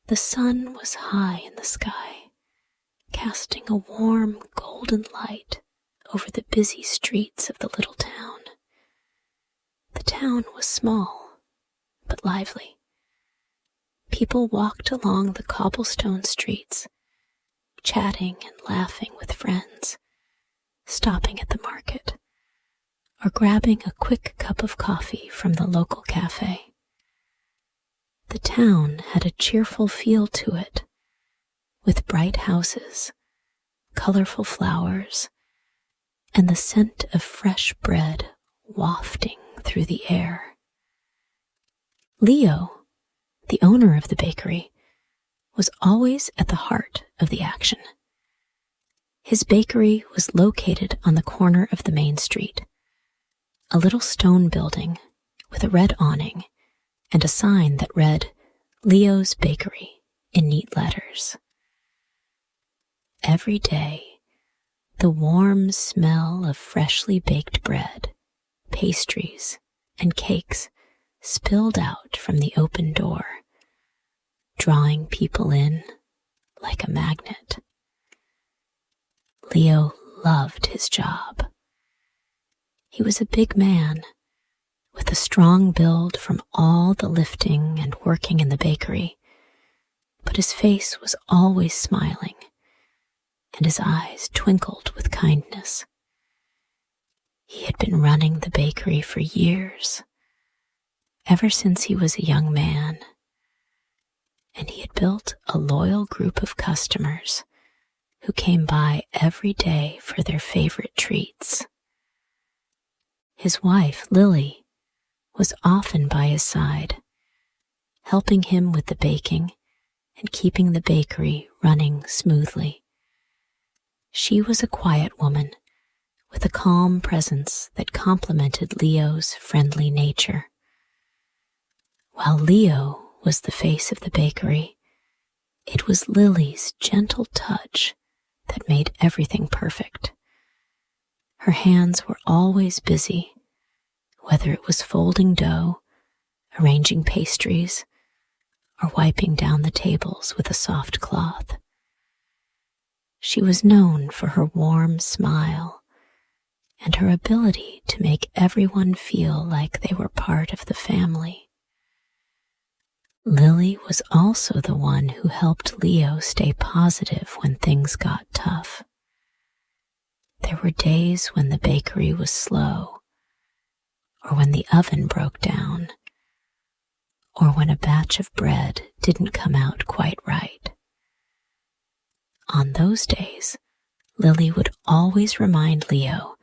The sun was high in the sky, casting a warm golden light over the busy streets of the little town. The town was small, but lively. People walked along the cobblestone streets, chatting and laughing with friends, stopping at the market, or grabbing a quick cup of coffee from the local cafe. The town had a cheerful feel to it, with bright houses, colorful flowers, and the scent of fresh bread wafting through the air. Leo, the owner of the bakery, was always at the heart of the action. His bakery was located on the corner of the main street, a little stone building with a red awning and a sign that read, "Leo's Bakery," in neat letters. Every day, the warm smell of freshly baked bread, pastries, and cakes spilled out from the open door, drawing people in like a magnet. Leo loved his job. He was a big man, with a strong build from all the lifting and working in the bakery, but his face was always smiling, and his eyes twinkled with kindness. He had been running the bakery for years, ever since he was a young man, and he had built a loyal group of customers who came by every day for their favorite treats. His wife, Lily, was often by his side, helping him with the baking and keeping the bakery running smoothly. She was a quiet woman with a calm presence that complemented Leo's friendly nature. While Leo was the face of the bakery, it was Lily's gentle touch that made everything perfect. Her hands were always busy, whether it was folding dough, arranging pastries, or wiping down the tables with a soft cloth. She was known for her warm smile and her ability to make everyone feel like they were part of the family. Lily was also the one who helped Leo stay positive when things got tough. There were days when the bakery was slow, or when the oven broke down, or when a batch of bread didn't come out quite right. On those days, Lily would always remind Leo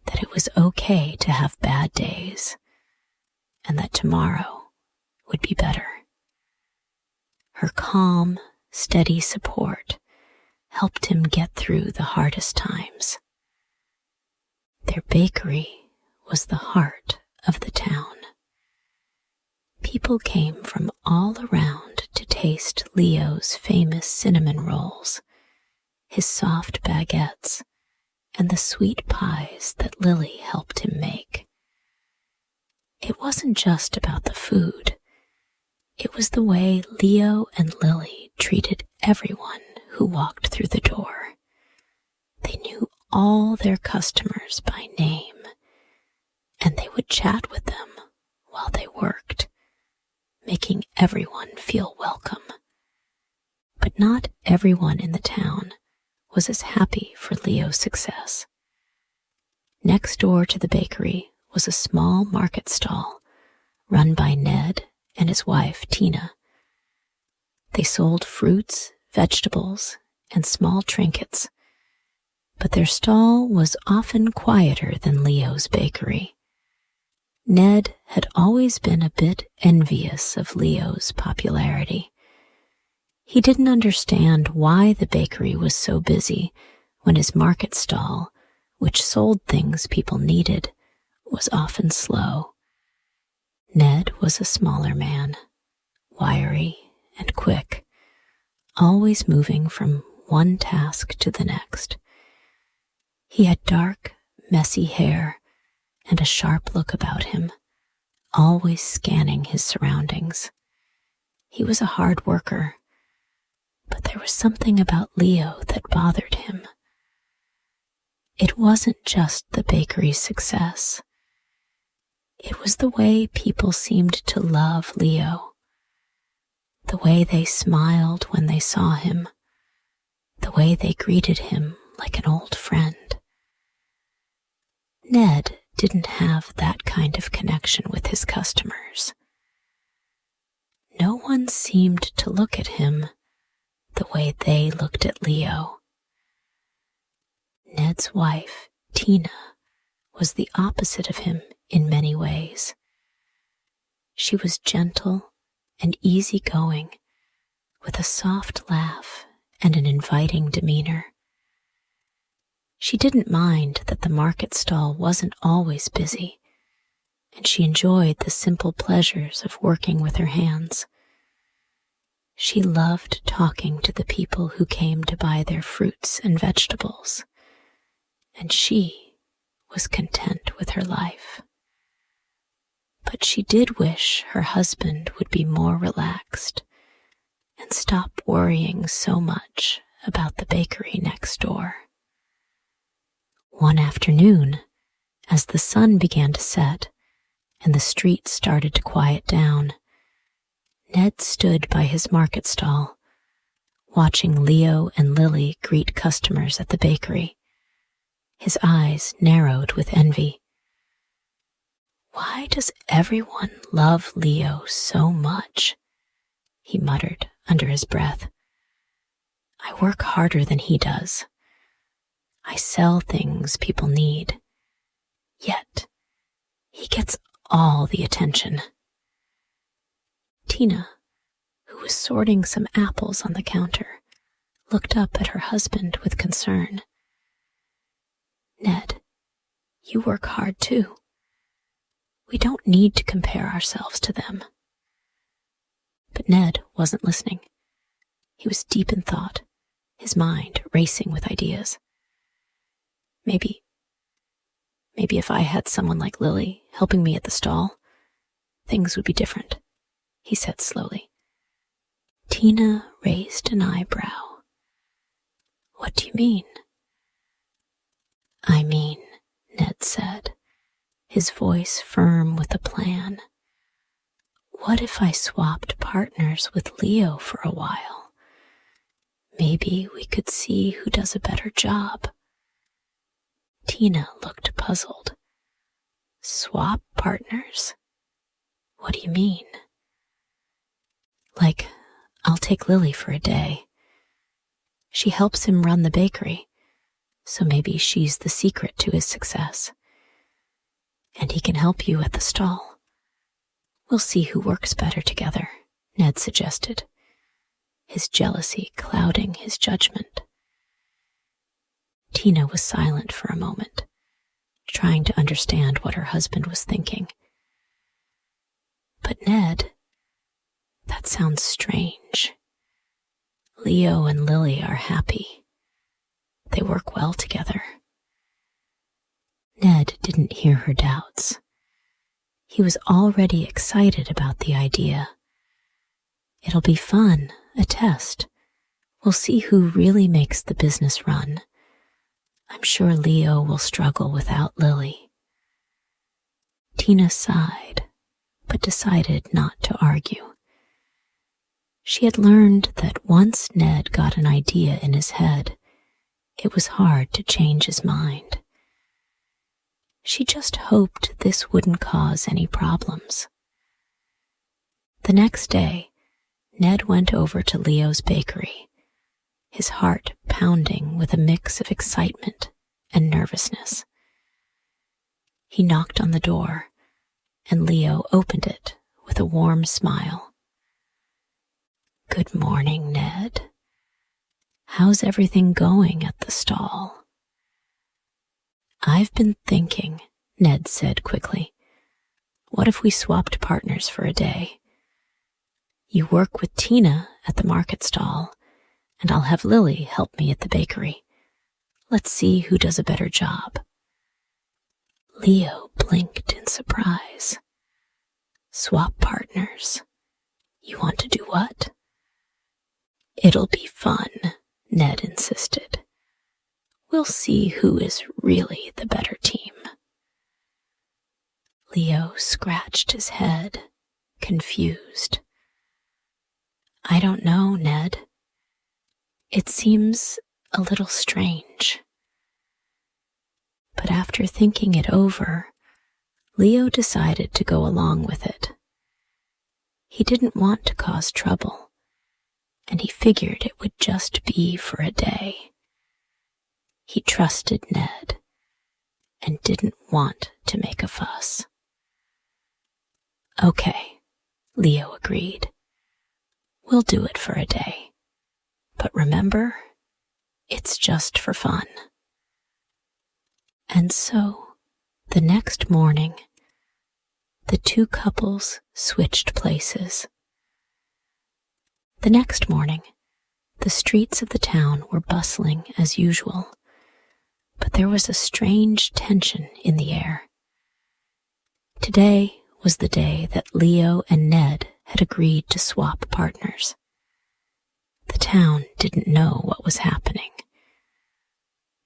that it was okay to have bad days, and that tomorrow would be better. Her calm, steady support helped him get through the hardest times. Their bakery was the heart of the town. People came from all around to taste Leo's famous cinnamon rolls, his soft baguettes, and the sweet pies that Lily helped him make. It wasn't just about the food. It was the way Leo and Lily treated everyone who walked through the door. They knew all their customers by name, and they would chat with them while they worked, making everyone feel welcome. But not everyone in the town was as happy for Leo's success. Next door to the bakery was a small market stall run by Ned and his wife, Tina. They sold fruits, vegetables, and small trinkets, but their stall was often quieter than Leo's bakery. Ned had always been a bit envious of Leo's popularity. He didn't understand why the bakery was so busy when his market stall, which sold things people needed, was often slow. Ned was a smaller man, wiry and quick, always moving from one task to the next. He had dark, messy hair and a sharp look about him, always scanning his surroundings. He was a hard worker, But there was something about Leo that bothered him. It wasn't just the bakery's success. It was the way people seemed to love Leo, the way they smiled when they saw him, the way they greeted him like an old friend. Ned didn't have that kind of connection with his customers. No one seemed to look at him the way they looked at Leo. Ned's wife, Tina, was the opposite of him in many ways. She was gentle and easygoing, with a soft laugh and an inviting demeanor. She didn't mind that the market stall wasn't always busy, and she enjoyed the simple pleasures of working with her hands. She loved talking to the people who came to buy their fruits and vegetables, and she was content with her life. But she did wish her husband would be more relaxed and stop worrying so much about the bakery next door. One afternoon, as the sun began to set and the street started to quiet down, Ned stood by his market stall, watching Leo and Lily greet customers at the bakery. His eyes narrowed with envy. "Why does everyone love Leo so much?" he muttered under his breath. "I work harder than he does. I sell things people need. Yet, he gets all the attention." Tina, who was sorting some apples on the counter, looked up at her husband with concern. "Ned, you work hard too. We don't need to compare ourselves to them." But Ned wasn't listening. He was deep in thought, his mind racing with ideas. Maybe if I had someone like Lily helping me at the stall, things would be different, he said slowly. Tina raised an eyebrow. "What do you mean?" "I mean," Ned said, his voice firm with a plan, "what if I swapped partners with Leo for a while? Maybe we could see who does a better job." Tina looked puzzled. "Swap partners? What do you mean?" "Like, I'll take Lily for a day. She helps him run the bakery, so maybe she's the secret to his success. And he can help you at the stall. We'll see who works better together," Ned suggested, his jealousy clouding his judgment. Tina was silent for a moment, trying to understand what her husband was thinking. "But Ned, that sounds strange. Leo and Lily are happy. They work well together." Ned didn't hear her doubts. He was already excited about the idea. "It'll be fun, a test. We'll see who really makes the business run. I'm sure Leo will struggle without Lily." Tina sighed, but decided not to argue. She had learned that once Ned got an idea in his head, it was hard to change his mind. She just hoped this wouldn't cause any problems. The next day, Ned went over to Leo's bakery, his heart pounding with a mix of excitement and nervousness. He knocked on the door, and Leo opened it with a warm smile. "Good morning, Ned. How's everything going at the stall?" "I've been thinking," Ned said quickly. "What if we swapped partners for a day? You work with Tina at the market stall, and I'll have Lily help me at the bakery. Let's see who does a better job." Leo blinked in surprise. "Swap partners? You want to do what?" It'll be fun, Ned insisted. We'll see who is really the better team. Leo scratched his head, confused. I don't know, Ned. It seems a little strange. But after thinking it over, Leo decided to go along with it. He didn't want to cause trouble, and he figured it would just be for a day. He trusted Ned and didn't want to make a fuss. Okay, Leo agreed. We'll do it for a day. But remember, it's just for fun. And so, the next morning, the two couples switched places. The next morning, the streets of the town were bustling as usual, but there was a strange tension in the air. Today was the day that Leo and Ned had agreed to swap partners. The town didn't know what was happening,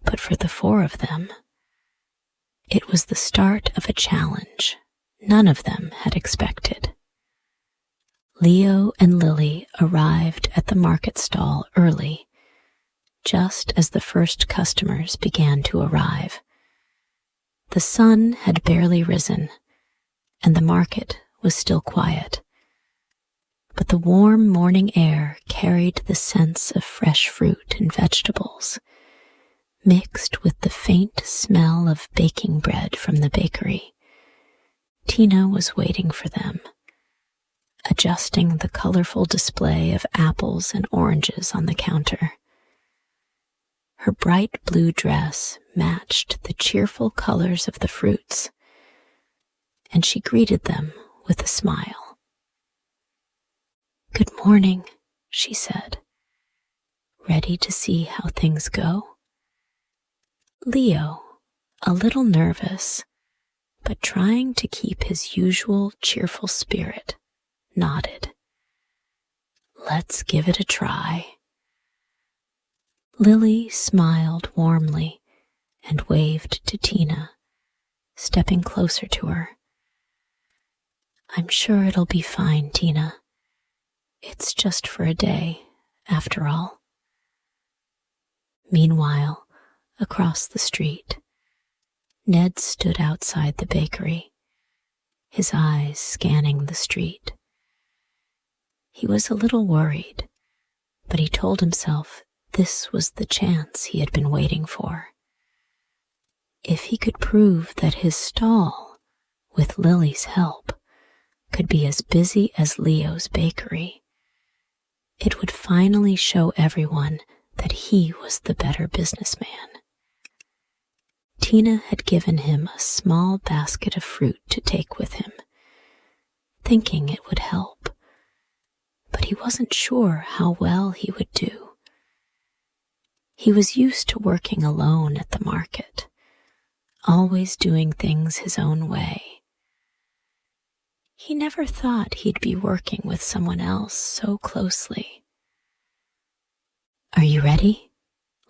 but for the four of them, it was the start of a challenge none of them had expected. Leo and Lily arrived at the market stall early, just as the first customers began to arrive. The sun had barely risen, and the market was still quiet. But the warm morning air carried the scents of fresh fruit and vegetables, mixed with the faint smell of baking bread from the bakery. Tina was waiting for them, adjusting the colorful display of apples and oranges on the counter. Her bright blue dress matched the cheerful colors of the fruits, and she greeted them with a smile. Good morning, she said, ready to see how things go. Leo, a little nervous, but trying to keep his usual cheerful spirit, nodded. Let's give it a try. Lily smiled warmly and waved to Tina, stepping closer to her. I'm sure it'll be fine, Tina. It's just for a day, after all. Meanwhile, across the street, Ned stood outside the bakery, his eyes scanning the street. He was a little worried, but he told himself this was the chance he had been waiting for. If he could prove that his stall, with Lily's help, could be as busy as Leo's bakery, it would finally show everyone that he was the better businessman. Tina had given him a small basket of fruit to take with him, thinking it would help, but he wasn't sure how well he would do. He was used to working alone at the market, always doing things his own way. He never thought he'd be working with someone else so closely. Are you ready?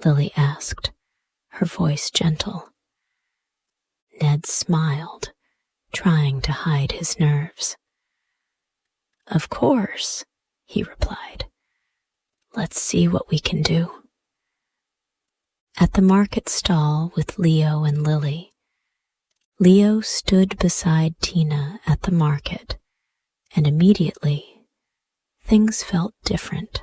Lily asked, her voice gentle. Ned smiled, trying to hide his nerves. Of course, he replied. Let's see what we can do. At the market stall with Leo and Lily, Leo stood beside Tina at the market, and immediately things felt different.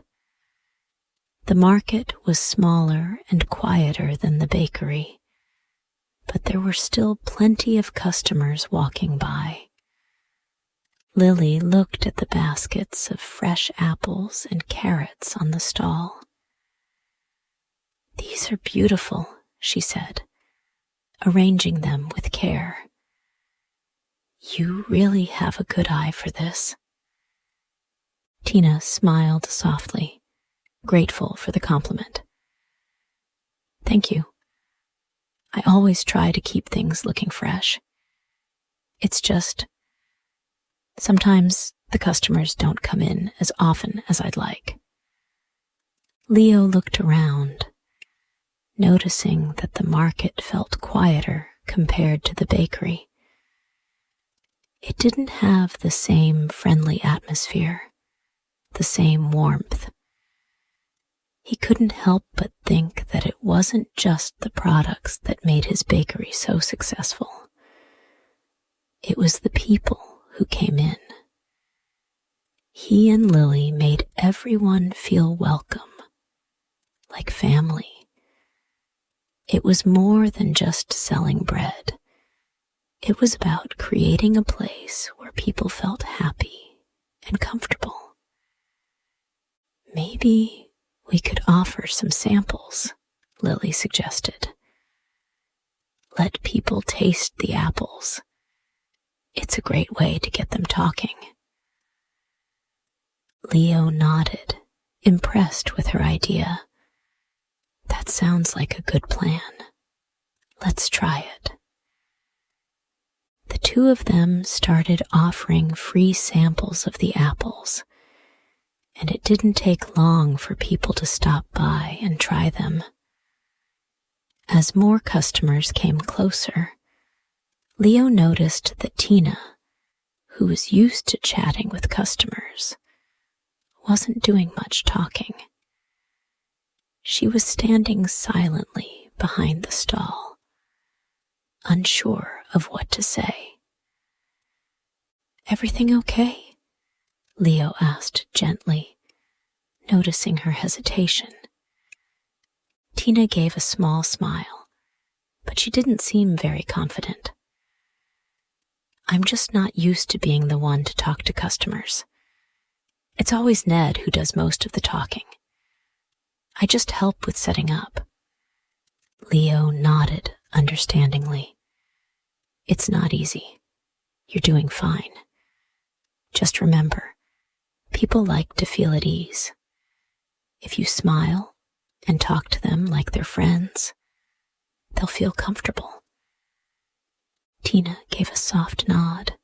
The market was smaller and quieter than the bakery, but there were still plenty of customers walking by. Lily looked at the baskets of fresh apples and carrots on the stall. These are beautiful, she said, arranging them with care. You really have a good eye for this. Tina smiled softly, grateful for the compliment. Thank you. I always try to keep things looking fresh. It's just, sometimes the customers don't come in as often as I'd like. Leo looked around, noticing that the market felt quieter compared to the bakery. It didn't have the same friendly atmosphere, the same warmth. He couldn't help but think that it wasn't just the products that made his bakery so successful. It was the people who came in. He and Lily made everyone feel welcome, like family. It was more than just selling bread. It was about creating a place where people felt happy and comfortable. Maybe we could offer some samples, Lily suggested. Let people taste the apples. It's a great way to get them talking. Leo nodded, impressed with her idea. That sounds like a good plan. Let's try it. The two of them started offering free samples of the apples, and it didn't take long for people to stop by and try them. As more customers came closer, Leo noticed that Tina, who was used to chatting with customers, wasn't doing much talking. She was standing silently behind the stall, unsure of what to say. "Everything okay?" Leo asked gently, noticing her hesitation. Tina gave a small smile, but she didn't seem very confident. "I'm just not used to being the one to talk to customers. It's always Ned who does most of the talking. I just help with setting up." Leo nodded understandingly. "It's not easy. You're doing fine. Just remember, people like to feel at ease. If you smile and talk to them like they're friends, they'll feel comfortable." Tina gave a soft nod,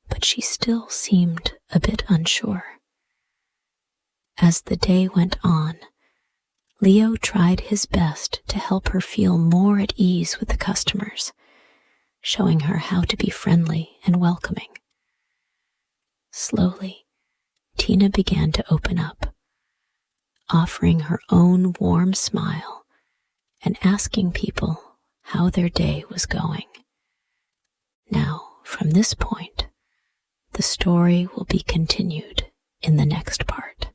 but she still seemed a bit unsure. As the day went on, Leo tried his best to help her feel more at ease with the customers, showing her how to be friendly and welcoming. Slowly, Tina began to open up, offering her own warm smile and asking people how their day was going. Now, from this point, the story will be continued in the next part.